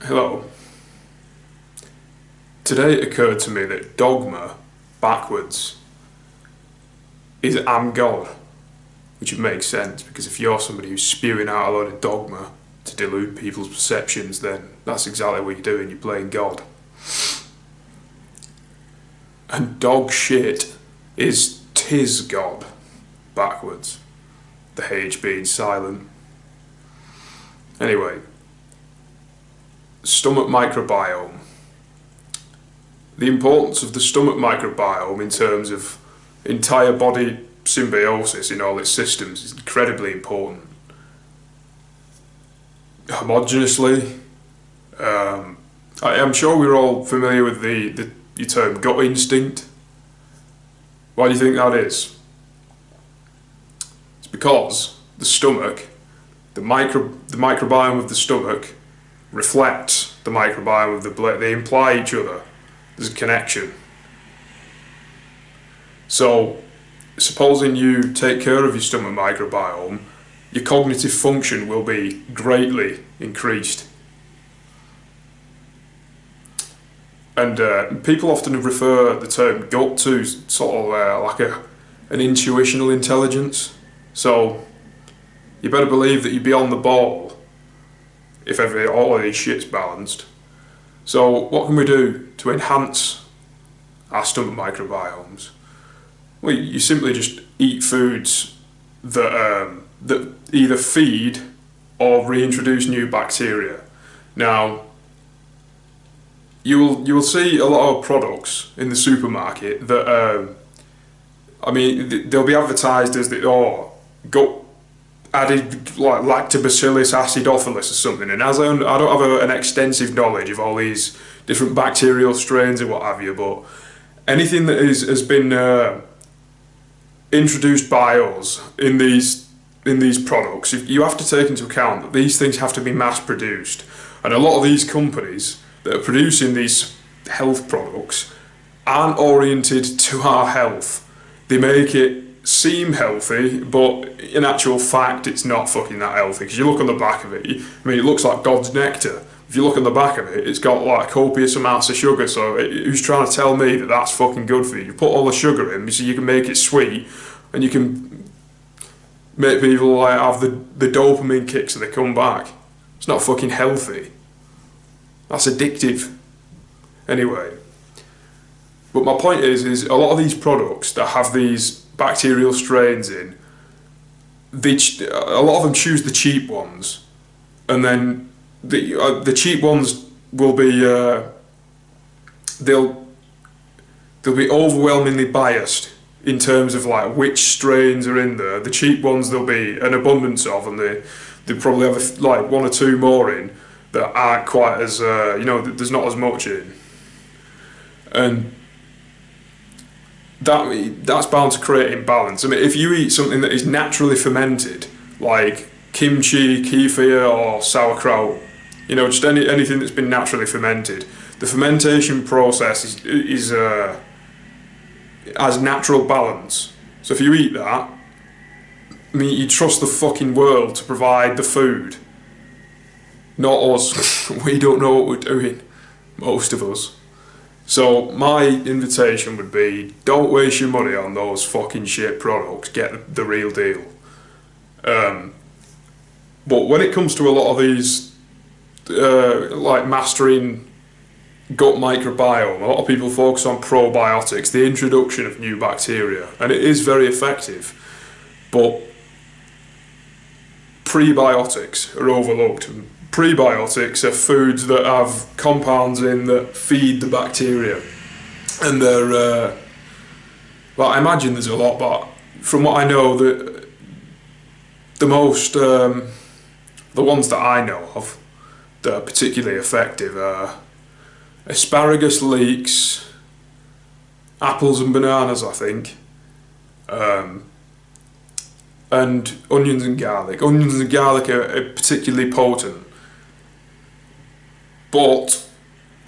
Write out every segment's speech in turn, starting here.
Hello. Today it occurred to me that dogma, backwards, is "I'm God," which would make sense because if you're somebody who's spewing out a load of dogma to delude people's perceptions, then that's exactly what you're doing, you're playing God. And dog shit is "tis God," backwards, the H being silent. Anyway, stomach microbiome. The importance of the stomach microbiome in terms of entire body symbiosis in all its systems is incredibly important. Homogeneously, I'm sure we're all familiar with the term gut instinct. Why do you think that is? It's because the stomach, the microbiome of the stomach reflects the microbiome of the blood. They imply each other. There's a connection. So, supposing you take care of your stomach microbiome, your cognitive function will be greatly increased. And people often refer the term gut to sort of like an intuitional intelligence. So, you better believe that you'd be on the ball if all of these shit's balanced. So what can we do to enhance our stomach microbiomes? Well, you simply just eat foods that either feed or reintroduce new bacteria. Now, you will see a lot of products in the supermarket that they'll be advertised as gut added like lactobacillus acidophilus or something, and as I don't have an extensive knowledge of all these different bacterial strains and what have you, but anything that has been introduced by us in these products, you have to take into account that these things have to be mass produced, and a lot of these companies that are producing these health products aren't oriented to our health. They make it seem healthy, but in actual fact it's not fucking that healthy, because you look on the back of it, it looks like God's nectar. If you look on the back of it, it's got like copious amounts of sugar, so who's trying to tell me that that's fucking good for you? You put all the sugar in so you can make it sweet, and you can make people like have the dopamine kicks so they come back. It's not fucking healthy. That's addictive. Anyway, but my point is a lot of these products that have these bacterial strains in, a lot of them choose the cheap ones, and then the cheap ones will be they'll be overwhelmingly biased in terms of like which strains are in there. The cheap ones there'll be an abundance of, and they probably have like one or two more in that aren't quite as there's not as much in, and that's bound to create imbalance. I mean, if you eat something that is naturally fermented, like kimchi, kefir, or sauerkraut, just anything that's been naturally fermented, the fermentation process has natural balance. So if you eat that, you trust the fucking world to provide the food, not us. We don't know what we're doing, most of us. So my invitation would be, don't waste your money on those fucking shit products, get the real deal. But when it comes to a lot of these, like mastering gut microbiome, a lot of people focus on probiotics, the introduction of new bacteria, and it is very effective, but prebiotics are overlooked. Prebiotics are foods that have compounds in that feed the bacteria, and they're I imagine there's a lot, but from what I know, the ones that I know of that are particularly effective are asparagus leeks, apples and bananas, I think, and onions and garlic. Onions and garlic are particularly potent. But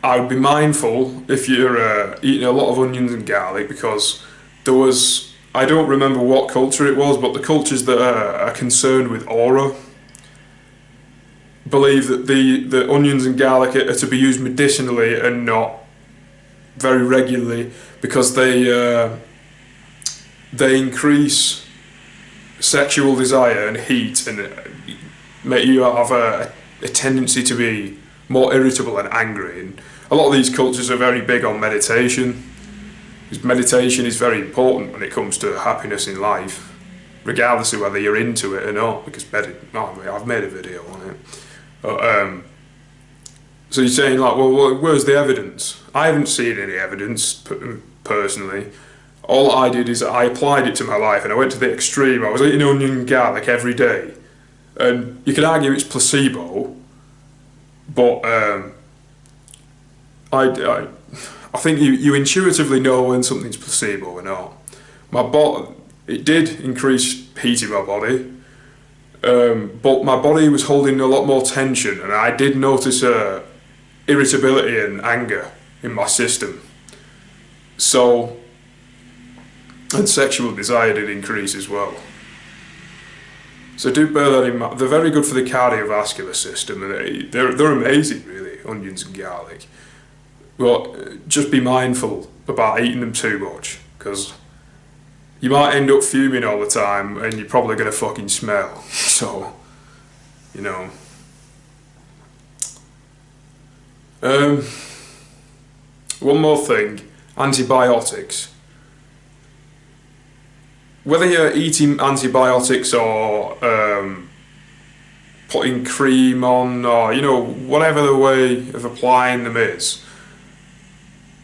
I would be mindful if you're eating a lot of onions and garlic, because I don't remember what culture it was, but the cultures that are concerned with aura believe that the onions and garlic are to be used medicinally and not very regularly, because they increase sexual desire and heat, and make you have a tendency to be more irritable and angry. And a lot of these cultures are very big on meditation, because meditation is very important when it comes to happiness in life, regardless of whether you're into it or not, because I've made a video on it. So you're saying, like, well, where's the evidence? I haven't seen any evidence personally. All I did is I applied it to my life, and I went to the extreme. I was eating onion and garlic every day, and you could argue it's placebo, but I think you intuitively know when something's placebo or not. It did increase heat in my body, but my body was holding a lot more tension, and I did notice irritability and anger in my system. So, and sexual desire did increase as well. So do bear that in mind. They're very good for the cardiovascular system, and they're amazing, really, onions and garlic. Well, just be mindful about eating them too much, because you might end up fuming all the time, and you're probably going to fucking smell. So, you know. One more thing, antibiotics. Whether you're eating antibiotics or putting cream on, or, you know, whatever the way of applying them is,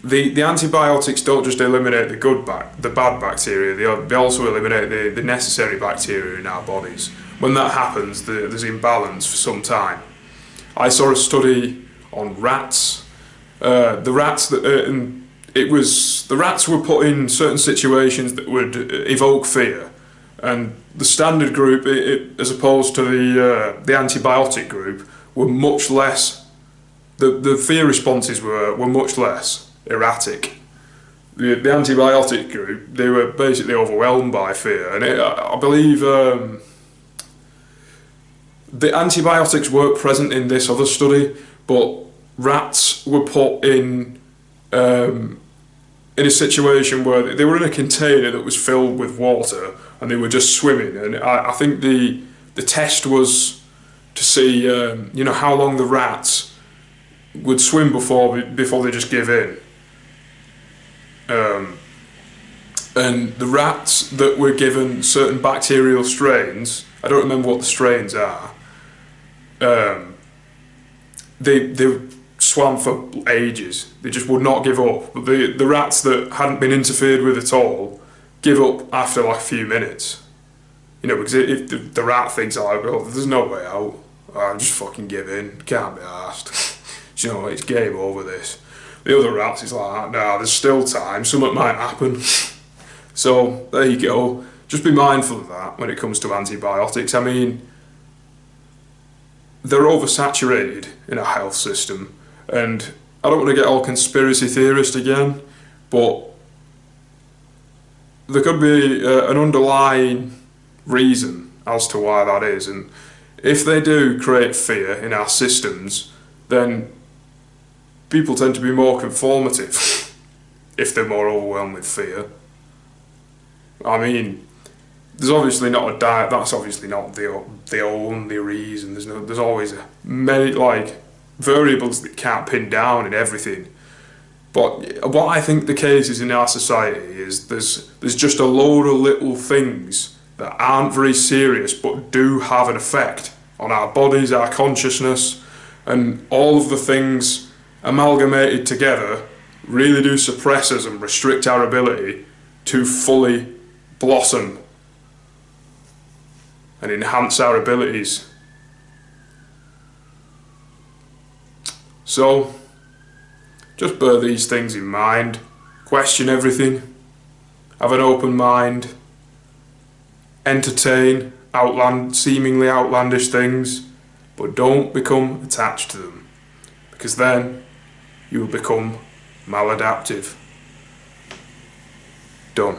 the antibiotics don't just eliminate the bad bacteria, they also eliminate the necessary bacteria in our bodies. When that happens, there's imbalance for some time. I saw a study on rats. The rats were put in certain situations that would evoke fear, and the standard group, as opposed to the antibiotic group, were much less. The fear responses were much less erratic. The antibiotic group, they were basically overwhelmed by fear, and I believe the antibiotics weren't present in this other study, but rats were put in a situation where they were in a container that was filled with water, and they were just swimming. And I think the test was to see you know, how long the rats would swim before they just give in. And the rats that were given certain bacterial strains, I don't remember what the strains are, they swam for ages. They just would not give up. But the rats that hadn't been interfered with at all give up after like a few minutes. You know, because if the rat thinks, oh, there's no way out, I'll just fucking give in, can't be arsed. You know, it's game over this. The other rats is like, nah, there's still time, something might happen. So, there you go. Just be mindful of that when it comes to antibiotics. I mean, they're oversaturated in our health system, and I don't want to get all conspiracy theorist again, but there could be an underlying reason as to why that is, and if they do create fear in our systems, then people tend to be more conformative if they're more overwhelmed with fear. I mean, there's obviously not a diet. That's obviously not the only reason. There's always many like variables that can't pin down in everything. But what I think the case is in our society is there's just a load of little things that aren't very serious but do have an effect on our bodies, our consciousness, and all of the things amalgamated together really do suppress us and restrict our ability to fully blossom and enhance our abilities. So, just bear these things in mind, question everything, have an open mind, entertain seemingly outlandish things, but don't become attached to them, because then you will become maladaptive. Done.